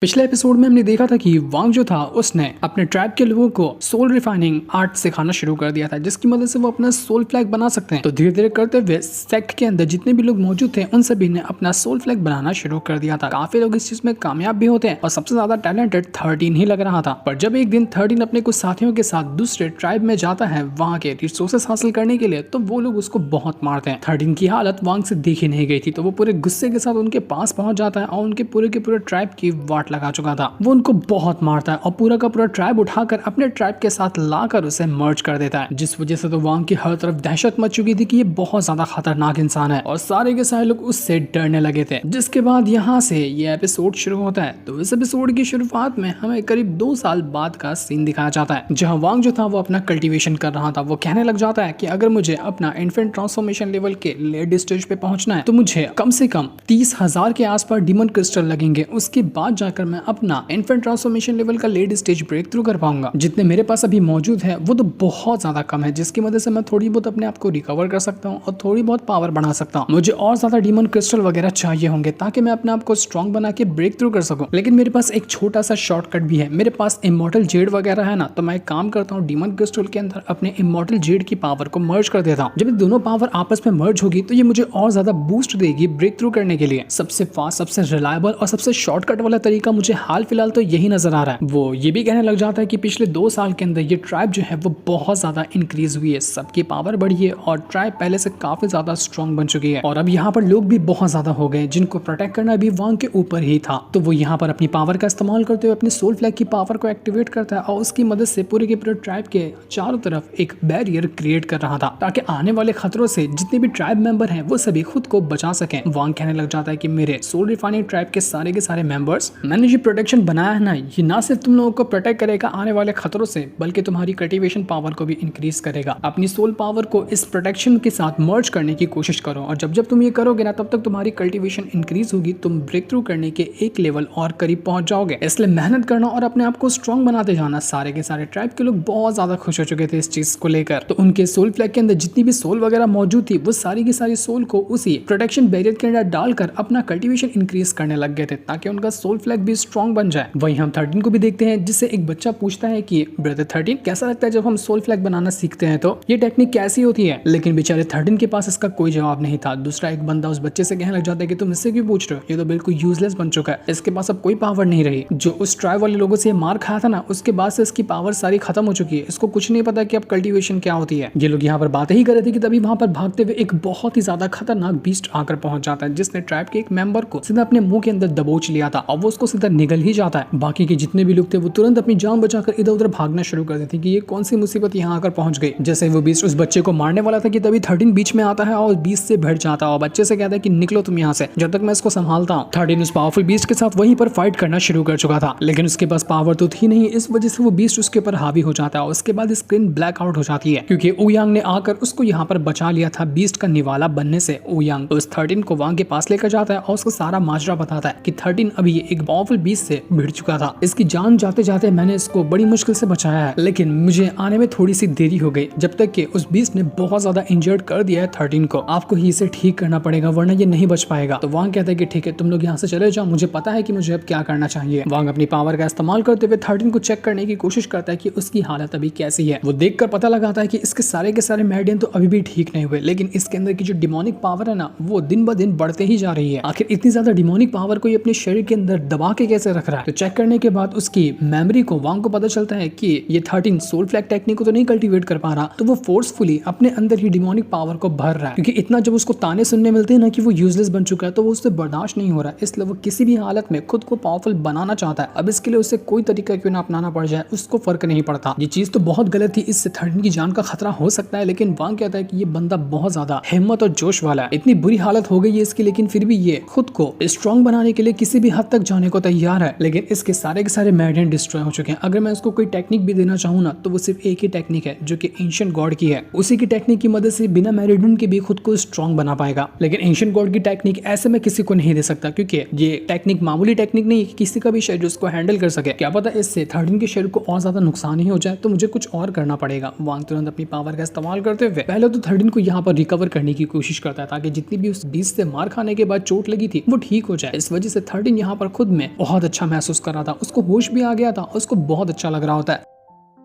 पिछले एपिसोड में हमने देखा था कि वांग जो था उसने अपने ट्राइब के लोगों को सोल रिफाइनिंग आर्ट सिखाना शुरू कर दिया था, जिसकी मदद से वो अपना सोल फ्लैग बना सकते हैं। तो धीरे धीरे करते हुए सेक्ट के अंदर जितने भी लोग मौजूद थे उन सभी ने अपना सोल फ्लैग बनाना शुरू कर दिया था। काफी लोग इस चीज में कामयाब भी होते हैं और सबसे ज्यादा टैलेंटेड 13 ही लग रहा था। पर जब एक दिन 13 अपने कुछ साथियों के साथ दूसरे ट्राइब में जाता है वहाँ के रिसोर्सेस हासिल करने के लिए, तो वो लोग उसको बहुत मारते हैं। 13 की हालत वांग से देखी नहीं गई थी, तो वो पूरे गुस्से के साथ उनके पास पहुंच जाता है और उनके पूरे के पूरे ट्राइब की वाट लगा चुका था। वो उनको बहुत मारता है और पूरा का पूरा ट्राइब उठाकर अपने ट्राइब के साथ लाकर उसे मर्ज कर देता है, जिस वजह से तो वांग की हर तरफ दहशत मच चुकी थी कि ये बहुत ज्यादा खतरनाक इंसान है और सारे के सारे लोग उससे डरने लगे थे। जिसके बाद यहाँ से ये एपिसोड शुरू होता है। तो इस एपिसोड की शुरुआत में हमें करीब 2 साल बाद का सीन दिखाया जाता है, जहाँ वांग जो था वो अपना कल्टीवेशन कर रहा था। वो कहने लग जाता है कि अगर मुझे अपना इन्फेंट ट्रांसफॉर्मेशन लेवल के लेट स्टेज पे पहुंचना है तो मुझे कम से कम 30,000 के आसपास डीमन क्रिस्टल लगेंगे। उसके बाद जाकर मैं अपना इन्फेंट ट्रांसफॉर्मेशन लेवल का लेट स्टेज ब्रेक थ्रू कर पाऊंगा। जितने मेरे पास अभी मौजूद है वो तो बहुत ज्यादा कम है, जिसकी वजह से मैं थोड़ी बहुत अपने आप को रिकवर कर सकता हूँ और थोड़ी बहुत पावर बढ़ा सकता हूँ। मुझे और ज्यादा डीमन क्रिस्टल वगैरह चाहिए होंगे ताकि मैं अपने आप को स्ट्रॉन्ग बना के ब्रेक थ्रू कर सकूं। लेकिन मेरे पास एक छोटा सा शॉर्टकट भी है, मेरे पास इमॉर्टल जेड वगैरह है ना, तो मैं एक काम करता हूँ, डीमन क्रिस्टल के अंदर अपने इमॉर्टल जेड की पावर को मर्ज कर देता हूँ। जब ये दोनों पावर आपस में मर्ज होगी तो ये मुझे और ज्यादा बूस्ट देगी ब्रेक थ्रू करने के लिए। सबसे फास्ट, सबसे रिलायबल और सबसे शॉर्टकट वाला तरीका मुझे हाल फिलहाल तो यही नजर आ रहा है। वो ये भी कहने लग जाता है कि पिछले 2 साल के अंदर ये ट्राइब जो है वो बहुत ज्यादा इंक्रीज हुई है, सबकी पावर बढ़ी है और ट्राइब पहले से काफी ज्यादा स्ट्रॉन्ग बन चुकी है। और अब यहाँ पर लोग भी बहुत ज्यादा हो गए जिनको प्रोटेक्ट करना भी वांग के ऊपर ही था। तो वो यहाँ पर अपनी पावर का इस्तेमाल करते हुए अपनी सोल फ्लैग की पावर को एक्टिवेट करता है और उसकी मदद से पूरे के पूरे ट्राइब के चारों तरफ एक बैरियर क्रिएट कर रहा था ताकि आने वाले खतरों से जितने भी ट्राइब मेंबर हैं वो सभी खुद को बचा सकें। वांग कहने लग जाता है कि मेरे सोल रिफाइनिंग ट्राइब के सारे मेंबर्स, मैंने जो प्रोटेक्शन बनाया है ना, ये ना सिर्फ तुम लोगों को प्रोटेक्ट करेगा आने वाले खतरों से, बल्कि तुम्हारी कल्टीवेशन पावर को भी इंक्रीज करेगा। अपनी सोल पावर को इस प्रोटेक्शन के साथ मर्ज करने की कोशिश करो और जब जब तुम ये करोगे ना तब तक तुम्हारी कल्टीवेशन इंक्रीज होगी, तुम ब्रेक थ्रू करने के एक लेवल और करीब पहुंच जाओगे। इसलिए मेहनत करना और अपने आप को स्ट्रॉन्ग बनाते जाना। सारे के सारे ट्राइब के लोग बहुत ज्यादा खुश हो चुके थे इस चीज को लेकर। तो उनके सोल फ्लैग के अंदर जितनी भी सोल वगैरह मौजूद थी वो सारी की सारी सोल को उसी प्रोटेक्शन बैरियर के अंदर डालकर अपना कल्टीवेशन इंक्रीज करने लग गए थे ताकि उनका सोल फ्लैग भी स्ट्रॉन्ग बन जाए। वहीं हम 13 को भी देखते हैं, जिससे एक बच्चा पूछता है कि ब्रदर 13 कैसा लगता है जब हम सोल फ्लैग बनाना सीखते हैं, तो ये टेक्निक कैसी होती है? लेकिन बेचारे 13 के पास इसका कोई जवाब नहीं था। दूसरा एक बंदा उस बच्चे से कहने लग जाता है कि तुम इससे क्यों पूछ रहे हो, ये तो बिल्कुल यूजलेस बन चुका है, इसके पास अब कोई पावर नहीं रही। जो उस ट्राइब वाले लोगों से मार खाया था ना, उसके बाद से इसकी पावर सारी खत्म हो चुकी है। इसको कुछ नहीं पता कि अब कल्टीवेशन क्या होती है। ये लोग यहाँ पर बातें ही कर रहे थे कि तभी वहां पर भागते हुए एक बहुत ही ज्यादा खतरनाक बीस्ट आकर पहुंच जाता है, जिसने ट्राइब के एक मेंबर को सीधा अपने मुंह के अंदर दबोच लिया था और वो उसको सीधा निगल ही जाता है। बाकी के जितने भी लोग थे वो तुरंत अपनी जान बचाकर इधर उधर भागना शुरू कर देते कि ये कौन सी मुसीबत यहाँ आकर पहुंच गई। जैसे वो बीस्ट उस बच्चे को मारने वाला था कि तभी 13 बीच में आता है और बीस्ट से भिड़ जाता है और बच्चे से कहता है कि निकलो तुम यहाँ से, जब तक मैं इसको संभालता हूँ। 13 उस पावरफुल बीस्ट के साथ वहीं पर फाइट करना शुरू कर चुका था, लेकिन उसके पास पावर तो थी नहीं। इस वजह से वो बीस्ट उसके ऊपर हावी हो जाता है और उसके बाद स्क्रीन ब्लैक आउट हो जाती है क्योंकि ओयांग ने आकर उसको यहाँ पर बचा लिया था बीस्ट का निवाला बनने से। ओयांग उस 13 को वांग के पास लेकर जाता है और उसको सारा माजरा बताता है कि 13 अभी एक पावरफुल बीस्ट से भिड़ चुका था, इसकी जान जाते जाते मैंने इसको बड़ी मुश्किल से बचाया है, लेकिन मुझे आने में थोड़ी सी देरी हो गई जब तक कि उस बीस्ट ने बहुत ज्यादा इंजर्ड कर दिया है 13 को। आपको ही इसे ठीक करना पड़ेगा वरना ये नहीं बच पाएगा। तो वांग कहता है कि ठीक है, तुम लोग यहाँ से चले जाओ, मुझे पता है कि मुझे अब क्या करना चाहिए। वांग अपनी पावर का इस्तेमाल करते हुए 13 को चेक करने की कोशिश करता है कि उसकी हालत अभी कैसी है। वो देखकर पता लगाता है कि इसके सारे के सारे मेडियन तो अभी भी ठीक नहीं हुए, लेकिन इसके अंदर की जो डिमोनिक पावर है ना वो दिन ब दिन बढ़ते ही जा रही है। आखिर इतनी ज्यादा डिमोनिक पावर को ये अपने शरीर के अंदर दबा के कैसे रख रहा है? तो चेक करने के बाद उसकी मेमोरी को वांग को पता चलता है कि ये 13 सोल फ्लैग टेक्निक को तो नहीं कल्टीवेट कर पा रहा, तो वो फोर्सफुली अपने अंदर ही डिमोनिक पावर को भर रहा है क्योंकि इतना जब उसको ताने सुनने मिलते हैं ना कि वो यूजलेस बन चुका है तो वो उससे बर्दाश्त नहीं हो रहा है। इसलिए वो किसी भी हालत में खुद को पावरफुल बनाना चाहता है। अब इसके लिए उसे कोई तरीका क्यों ना अपनाना पड़ जाए उसको फर्क नहीं पड़ता। ये चीज तो बहुत गलत थी, इससे 13 की जान का खतरा हो सकता है, लेकिन वांग कहता है कि ये बंदा बहुत ज्यादा हिम्मत और जोश वाला है। इतनी बुरी हालत हो गई है इसकी, लेकिन फिर भी ये खुद को स्ट्रॉन्ग बनाने के लिए किसी भी हद तक जाने को तैयार है। लेकिन इसके सारे के सारे मेडियन डिस्ट्रॉय हो चुके हैं। अगर मैं उसको कोई टेक्निक भी देना चाहूँ ना तो वो सिर्फ एक ही टेक्निक है जो कि एंशिएंट गॉड की है। उसी की टेक्निक की मदद से बिना मेरिडियन के भी खुद को स्ट्रॉन्ग बना पाएगा, लेकिन एंशिएंट गॉड की टेक्निक ऐसे में किसी को नहीं दे सकता क्योंकि ये टेक्निक मामूली टेक्निक नहीं है, किसी का भी शरीर उसको हैंडल कर सके। क्या पता इससे 13 के शरीर को और ज्यादा नुकसान ही हो जाए, तो मुझे कुछ और करना पड़ेगा। वांग तुरंत अपनी पावर का इस्तेमाल करते हुए पहले तो 13 को यहाँ पर रिकवर करने की कोशिश करता है ताकि जितनी भी उस बीस्ट से मार खाने के बाद चोट लगी थी वो ठीक हो जाए। इस वजह से 13 यहाँ पर खुद में में बहुत अच्छा महसूस कर रहा था, उसको होश भी आ गया था, उसको बहुत अच्छा लग रहा होता है।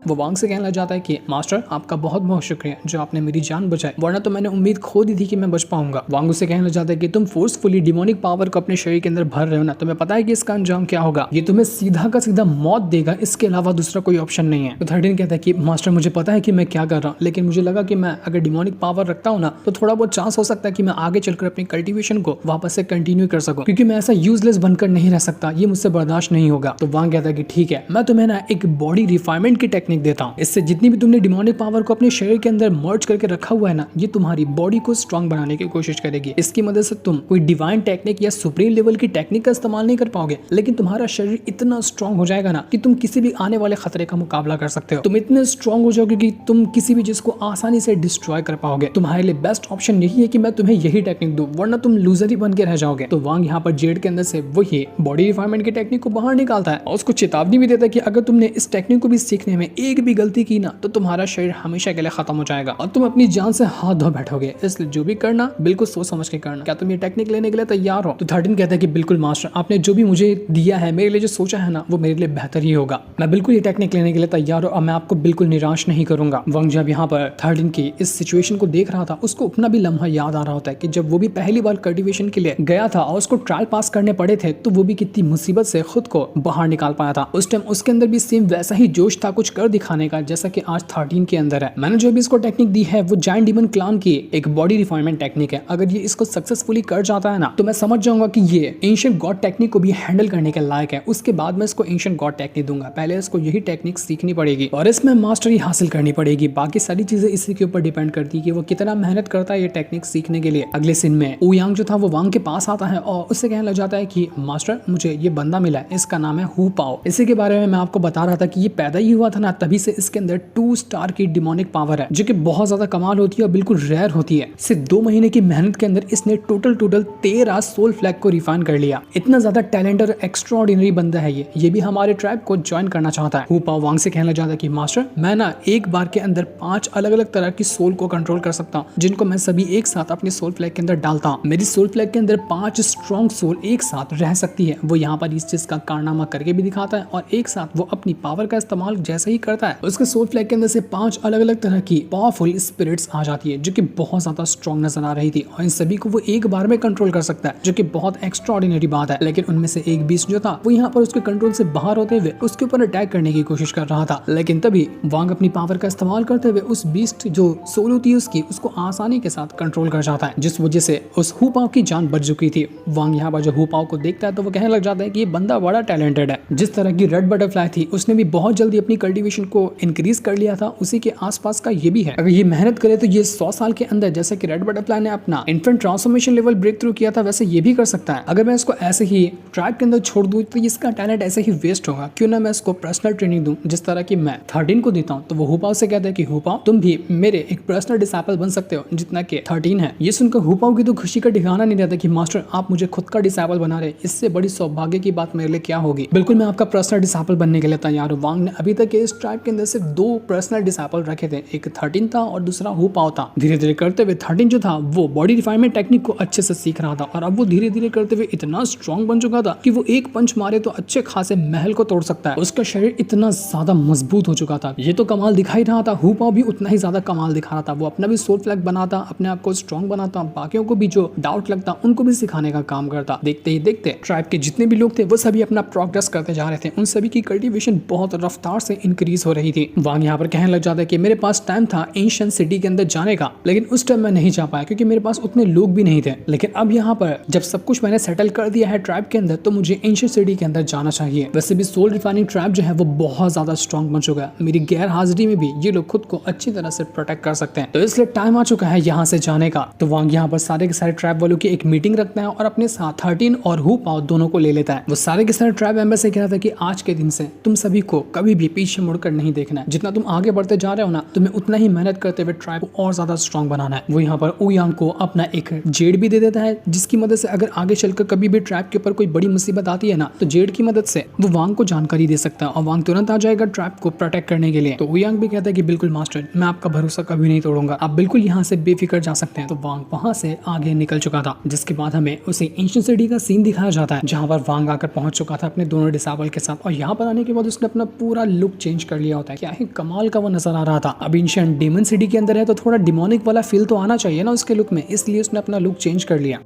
वो वांग से कहने लग जाता है कि मास्टर आपका बहुत बहुत शुक्रिया जो आपने मेरी जान बचाई, वरना तो मैंने उम्मीद खो दी थी कि मैं बच पाऊंगा। वांग उसे कहने लग जाता है कि तुम फोर्सफुली डिमोनिक पावर को अपने शरीर के अंदर भर रहे हो ना, तुम्हें पता है कि इसका अंजाम क्या होगा, ये तुम्हें सीधा का सीधा मौत देगा, इसके अलावा दूसरा कोई ऑप्शन नहीं है। तो 13 कहता है कि मास्टर मुझे पता है कि मैं क्या कर रहा हूँ, लेकिन मुझे लगा कि मैं अगर डिमोनिक पावर रखता हूँ ना तो थोड़ा बहुत चांस हो सकता है कि मैं आगे चलकर अपनी कल्टिवेशन को वापस से कंटिन्यू कर सकूं, क्योंकि मैं ऐसा यूजलेस बनकर नहीं रह सकता, ये मुझसे बर्दाश्त नहीं होगा। तो वांग कहता है कि ठीक है, मैं तुम्हें ना एक बॉडी रिफाइनमेंट की टेक्निक देता हूँ, इससे जितनी भी तुमने डिमोनिक पावर को अपने शरीर के अंदर मर्ज करके रखा हुआ है ना, ये तुम्हारी बॉडी को स्ट्रांग बनाने की कोशिश करेगी। इसकी मदद से तुम कोई डिवाइन टेक्निक या सुप्रीम लेवल की टेक्निक का इस्तेमाल नहीं कर पाओगे, लेकिन तुम्हारा शरीर इतना स्ट्रांग हो जाएगा ना कि तुम किसी भी आने वाले खतरे का मुकाबला कर सकते हो। तुम इतने स्ट्रांग हो जाओगे कि तुम किसी भी चीज को आसानी से डिस्ट्रॉय कर पाओगे। तुम्हारे लिए बेस्ट ऑप्शन यही है कि मैं तुम्हें यही टेक्निक दूं, वरना तुम लूजर ही बन के रह जाओगे। तो वांग यहाँ पर जेड के अंदर से वही बॉडी रिफाइनमेंट की टेक्निक को बाहर निकालता है और उसको चेतावनी भी देता है कि अगर तुमने इस टेक्निक को भी सीखने में एक भी गलती की ना तो तुम्हारा शरीर हमेशा के लिए खत्म हो जाएगा और तुम अपनी जान से हाथ धो बैठोगे। इसलिए जो भी करना बिल्कुल सोच समझ के करना। क्या तुम ये टेक्निक लेने के लिए तैयार हो? तो 13 कहता है कि बिल्कुल मास्टर, आपने जो भी मुझे दिया है, मेरे लिए जो सोचा है ना, वो मेरे लिए बेहतर ही होगा। मैं बिल्कुल ये टेक्निक लेने के लिए तैयार हूँ और मैं आपको बिल्कुल निराश नहीं करूंगा। वांग जब यहाँ पर 13 की इस सिचुएशन को देख रहा था, उसको अपना भी लम्हा याद आ रहा होता है कि जब वो भी पहली बार कल्टिवेशन के लिए गया था और उसको ट्रायल पास करने पड़े थे, तो वो भी कितनी मुसीबत से खुद को बाहर निकाल पाया था। उस टाइम उसके अंदर भी सेम वैसा ही जोश था कुछ कर दिखाने का जैसा कि आज 13 के अंदर है। मैंने जो भी इसको टेक्निक दी है वो जायंट डीमन क्लान की एक बॉडी रिफाइनमेंट टेक्निक है। अगर ये इसको सक्सेसफुली कर जाता है ना, तो मैं समझ जाऊंगा कि ये एंशिएंट गॉड टेक्निक को भी हैंडल करने के लायक है। उसके बाद मैं इसको एंशिएंट गॉड टेक्निक दूंगा। पहले इसको यही टेक्निक सीखनी पड़ेगी और इसमें मास्टरी हासिल करनी पड़ेगी। बाकी सारी चीजें इसी के ऊपर डिपेंड करती है कि वो कितना मेहनत करता है ये टेक्निक सीखने के लिए। अगले सीन में ओयांग जो था वो वांग के पास आता है और उससे कहने लग जाता है कि मास्टर, मुझे ये बंदा मिला है, इसका नाम है हु पाओ। इसी के बारे में मैं आपको बता रहा था कि ये पैदा ही हुआ था ना, तभी से इसके अंदर 2 स्टार की डिमोनिक पावर है, जो कि बहुत ज्यादा कमाल होती है और बिल्कुल रेयर होती है। सिर्फ 2 महीने की मेहनत के अंदर इसने टोटल 13 सोल फ्लैग को रिफाइन कर लिया। इतना ज्यादा टैलेंट और एक्स्ट्राऑर्डिनरी बंदा है ये भी हमारे ट्राइब को ज्वाइन करना चाहता है। हु पाओ वांग से कहने लग जाता है कि मास्टर, मैं ना एक बार के अंदर 5 अलग अलग तरह की सोल को कंट्रोल कर सकता हूँ, जिनको मैं सभी एक साथ अपने सोल फ्लैग के अंदर डालता हूँ। मेरी सोल फ्लैग के अंदर 5 स्ट्रॉन्ग सोल एक साथ रह सकती है। वो यहाँ पर इस चीज का कारनामा करके भी दिखाता है और एक साथ वो अपनी पावर का इस्तेमाल जैसे ही करता है, उसके सोल फ्लैग के अंदर से 5 अलग अलग तरह की पावरफुल स्पिरिट्स आ जाती है, जो कि बहुत ज्यादा स्ट्रॉन्ग नजर आ रही थी और इन सभी को वो एक बार में कंट्रोल कर सकता है, जो कि बहुत एक्स्ट्राऑर्डिनरी बात है। लेकिन उनमें से एक बीस्ट जो था वो यहाँ पर उसके कंट्रोल से बाहर होते हुए उसके ऊपर अटैक करने की कोशिश कर रहा था। लेकिन तभी वांग अपनी पावर का इस्तेमाल करते हुए उस बीस्ट जो सोल होती है उसको आसानी के साथ कंट्रोल कर जाता है, जिस वजह से उस हु पाओ की जान बच चुकी थी। वांग यहाँ पर जो हु पाओ को देखता है तो वो कहने लग जाता है कि ये बंदा बड़ा टैलेंटेड है। जिस तरह की रेड बटरफ्लाई थी उसने भी बहुत जल्दी अपनी कल्टीवेशन को इंक्रीज कर लिया था, उसी के आसपास का ये भी है। अगर ये मेहनत करे तो ये 100 साल के अंदर जैसे कि रेड बटरफ्लाई ने अपना infant transformation level breakthrough किया था, वैसे ये भी कर सकता है। अगर मैं इसको ऐसे ही ट्राइब के अंदर छोड़ दूं तो इसका टैलेंट ऐसे ही वेस्ट होगा। क्यों ना मैं इसको पर्सनल ट्रेनिंग दूं जिस तरह की मैं 13 को देता हूं। तो वो हु पाओ से कहता है कि हु पाओ, तुम भी मेरे एक पर्सनल डिसाइपल बन सकते हो जितना कि 13 है। ये सुनकर हु पाओ की तो खुशी का ठिकाना नहीं रहता कि मास्टर आप मुझे खुद का डिसाइपल बना रहे, इससे बड़ी सौभाग्य की बात मेरे लिए क्या होगी। बिल्कुल मैं आपका पर्सनल डिसाइपल बनने के लिए तैयार हूं। वांग ने अभी तक इस ट्राइब के अंदर सिर्फ 2 पर्सनल डिसाइपल रखे थे, एक 13 था और दूसरा हु पाओ था। धीरे धीरे करते हुए 13 जो था वो बॉडी रिफाइनमेंट टेक्निक को अच्छे से सीख रहा था और अब वो धीरे धीरे करते हुए इतना स्ट्रॉन्ग बन चुका था कि वो एक पंच मारे तो अच्छे खासे महल को तोड़ सकता है। उसका शरीर इतना ज्यादा मजबूत हो चुका था। ये तो कमाल दिखाई रहा था, हु पाओ भी उतना ही ज्यादा कमाल दिखा रहा था। वो अपना भी सोल फ्लैग बनाता, अपने आप को स्ट्रॉन्ग बनाता, बाकियों को भी जो डाउट लगता उनको भी सिखाने का काम करता। देखते ही देखते ट्राइब के जितने भी लोग थे वो सभी अपना प्रोग्रेस करते जा रहे थे। उन सभी की कल्टीवेशन बहुत रफ्तार से इंक्रीज हो रही थी। वांग यहाँ पर कहने लग जाता है कि मेरे पास टाइम था एंशिएंट सिटी के अंदर जाने का, लेकिन उस टाइम मैं नहीं जा पाया क्योंकि मेरे पास उतने लोग भी नहीं थे। लेकिन अब यहाँ पर जब सब कुछ मैंने सेटल कर दिया है ट्राइब के अंदर, तो मुझे एंशिएंट सिटी के अंदर जाना चाहिए। वैसे भी सोल रिफाइनिंग ट्राइब जो है वो बहुत ज्यादा स्ट्रॉन्ग बन चुका है। मेरी गैर हाजिरी में भी ये लोग खुद को अच्छी तरह से प्रोटेक्ट कर सकते हैं, तो इसलिए टाइम आ चुका है यहाँ से जाने का। तो वांग यहाँ पर सारे के सारे ट्राइब वालों की एक मीटिंग रखता है और अपने साथ 13 और हु पाओ दोनों को ले लेता है। वो सारे के सारे ट्राइब मेंबर से कह रहा था कि आज के दिन से तुम सभी को कभी भी पीछे मुड़कर कर नहीं देखना है। जितना तुम आगे बढ़ते जा रहे हो ना, तुम्हें उतना ही मेहनत करते हुए ट्राइब को और ज्यादा स्ट्रॉन्ग बनाना है। वो यहाँ पर ओयांग को अपना एक जेड भी दे देता है, जिसकी मदद से अगर आगे चलकर कभी भी ट्राइब के ऊपर कोई बड़ी मुसीबत आती है ना, तो जेड की मदद से वो वांग को जानकारी दे सकता है और वांग तुरंत आ जाएगा ट्राइब को प्रोटेक्ट करने के लिए। तो ओयांग भी कहता है कि बिल्कुल मास्टर, मैं आपका भरोसा कभी नहीं तोड़ूंगा, आप बिल्कुल यहाँ से बेफिक्र जा सकते हैं। तो वांग वहां से आगे निकल चुका था, जिसके बाद हमें उसे एंशिएंट सिटी का सीन दिखाया जाता है, जहाँ पर वांग आकर पहुंच चुका था अपने दोनों डिसेबल के साथ। और यहाँ पर आने के बाद उसने अपना पूरा लुक चेंज कर लिया होता है। क्या ही कमाल का वो नजर आ रहा था। अब एंशिएंट डेमन सिटी के अंदर है तो थोड़ा डिमोनिक वाला फील तो आना चाहिए ना उसके लुक में, इसलिए उसने अपना लुक चेंज कर लिया।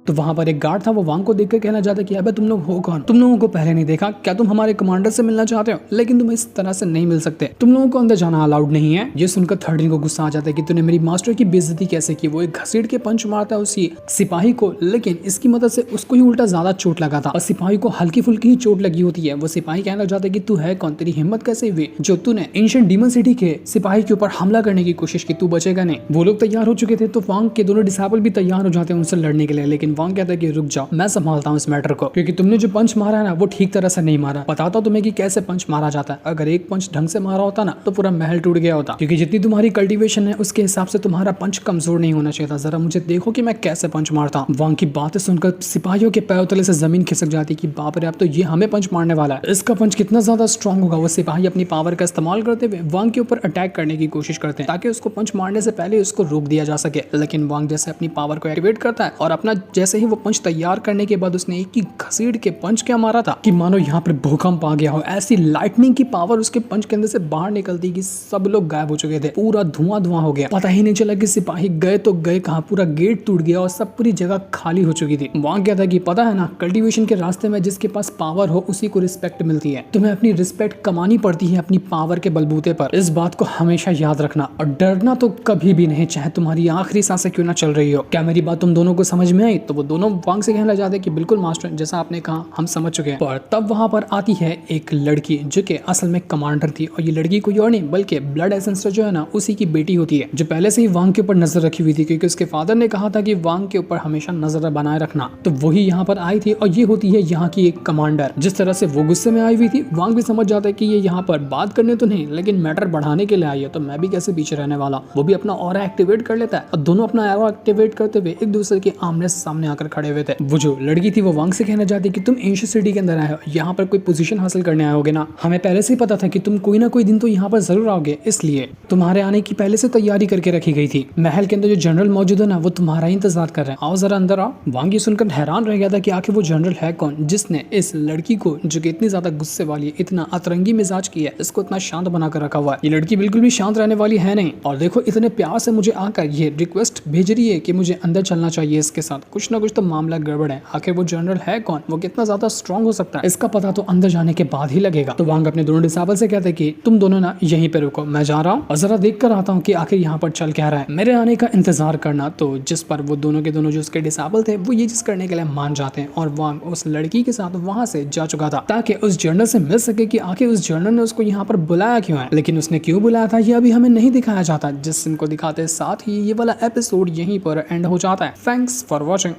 तो वहां पर एक गार्ड था, वो वांग को देखकर कहना चाहता कि अबे तुम लोग हो कौन, तुम लोगों को पहले नहीं देखा क्या, तुम हमारे कमांडर से मिलना चाहते हो, लेकिन तुम इस तरह से नहीं मिल सकते, तुम लोगों को अंदर जाना अलाउड नहीं है। ये सुनकर थर्डीन को गुस्सा आ जाता है कि तूने मेरी मास्टर की बेइज्जती कैसे की। वो एक घसीट के पंच मारता है उसी सिपाही को, लेकिन इसकी मदद से उसको ही उल्टा ज्यादा चोट लगा था और सिपाही को हल्की फुल्की ही चोट लगी होती है। वो सिपाही कहना चाहता है कि तू है कौन, तेरी हिम्मत कैसे हुई जो तूने एंशिएंट डीमन सिटी के सिपाही के ऊपर हमला करने की कोशिश की, तू बचेगा नहीं। वो लोग तैयार हो चुके थे, तो वांग के दोनों डिसेबल भी तैयार हो जाते हैं उनसे लड़ने के लिए, लेकिन वांग कहता है कि रुक जाओ, मैं संभालता हूँ इस मैटर को, क्योंकि तुमने जो पंच मारा है ना वो ठीक तरह से नहीं मारा। बताता हूं तुम्हें कि कैसे पंच मारा जाता है। अगर एक पंच ढंग से मारा होता ना तो पूरा महल टूट गया होता, क्योंकि जितनी तुम्हारी कल्टीवेशन है उसके हिसाब से तुम्हारा पंच कमजोर नहीं होना चाहिए था। जरा मुझे देखो कि मैं कैसे पंच मारता हूँ। वांग की बातें सुनकर सिपाहियों के पैरों तले से जमीन खिसक जाती कि बाप रे, अब तो ये हमें पंच मारने वाला है, इसका पंच कितना ज्यादा स्ट्रॉन्ग होगा। वो सिपाही अपनी पावर का इस्तेमाल करते हुए वांग के ऊपर अटैक करने की कोशिश करते हैं ताकि उसको पंच मारने से पहले उसको रोक दिया जा सके। लेकिन वांग जैसे अपनी पावर को एक्टिवेट करता है और अपना जैसे ही वो पंच तैयार करने के बाद उसने एक ही घसीट के पंच क्या मारा था कि मानो यहाँ पर भूकंप आ गया हो। ऐसी लाइटनिंग की पावर उसके पंच के अंदर से बाहर निकलती कि सब लोग गायब हो चुके थे, पूरा धुआं धुआं हो गया। पता ही नहीं चला कि सिपाही गए तो गए कहाँ, पूरा गेट टूट गया और सब पूरी जगह खाली हो चुकी थी। वहां क्या था कि पता है ना, कल्टीवेशन के रास्ते में जिसके पास पावर हो उसी को रिस्पेक्ट मिलती है। तुम्हें अपनी रिस्पेक्ट कमानी पड़ती है अपनी पावर के बलबूते पर। इस बात को हमेशा याद रखना और डरना तो कभी भी नहीं, चाहे तुम्हारी आखिरी सांसें क्यों ना चल रही हो। क्या मेरी बात तुम दोनों को समझ में आई? तो वो दोनों वांग से कहना चाहते कि बिल्कुल मास्टर, जैसा आपने कहा हम समझ चुके हैं। पर तब वहां पर आती है एक लड़की जो कि असल में कमांडर थी, और ये लड़की कोई और नहीं बल्कि ब्लड एसेंसर जो है ना उसी की बेटी होती है, जो पहले से ही वांग के ऊपर नजर रखी हुई थी, क्योंकि उसके फादर ने कहा था कि वांग के ऊपर हमेशा नजर बनाए रखना। तो वही यहाँ पर आई थी और ये होती है यहाँ की एक कमांडर। जिस तरह से वो गुस्से में आई हुई थी, वांग भी समझ जाता है कि ये यहाँ पर बात करने तो नहीं लेकिन मैटर बढ़ाने के लिए आई है, तो मैं भी कैसे पीछे रहने वाला। वो भी अपना ऑरा एक्टिवेट कर लेता है और दोनों अपना ऑरा एक्टिवेट करते हुए एक दूसरे के आमने सामने आकर खड़े हुए थे। वो जो लड़की थी वो वांग से कहना चाहती कि तुम एंशिएंट सिटी के अंदर आए हो, यहाँ पर कोई पोजीशन हासिल करने आए होगे ना, हमें पहले से ही पता था कि तुम कोई ना कोई दिन तो यहाँ पर जरूर आओगे, इसलिए तुम्हारे आने की पहले से तैयारी करके रखी गई थी। महल के अंदर जो जनरल मौजूद है ना वो तुम्हारा ही इंतजार कर रहे हैं, आओ जरा अंदर आओ। वांग ये सुनकर हैरान रह गया था कि आखिर वो जनरल है कौन जिसने इस लड़की को, जो कि इतनी ज्यादा गुस्से वाली है, इतना अतरंगी मिजाज की है, इसको इतना शांत बनाकर रखा हुआ है। ये लड़की बिल्कुल भी शांत रहने वाली है नहीं, और देखो इतने प्यार से मुझे आकर ये रिक्वेस्ट भेज रही है कि मुझे अंदर चलना चाहिए इसके साथ, कुछ ना कुछ तो मामला गड़बड़ है। आखिर वो जनरल है कौन, वो कितना ज्यादा स्ट्रॉन्ग हो सकता है, इसका पता तो अंदर जाने के बाद ही लगेगा। तो वांग अपने दोनों डिसेबल से कहते कि तुम दोनों ना यहीं पे रुको, मैं जा रहा हूँ और जरा देख कर आता हूँ कि आखिर यहाँ पर चल क्या रहा है, मेरे आने का इंतजार करना। तो जिस पर वो दोनों के दोनों जो उसके डिसेबल थे वो ये चीज करने के लिए मान जाते हैं, और वांग उस लड़की के साथ वहां से जा चुका था ताकि उस जनरल से मिल सके कि आखिर उस जनरल ने उसको यहाँ पर बुलाया क्यों है। लेकिन उसने क्यों बुलाया था ये अभी हमें नहीं दिखाया जाता, जिस दिन को दिखाते साथ ही ये वाला एपिसोड यहीं पर एंड हो जाता है। Thanks for watching.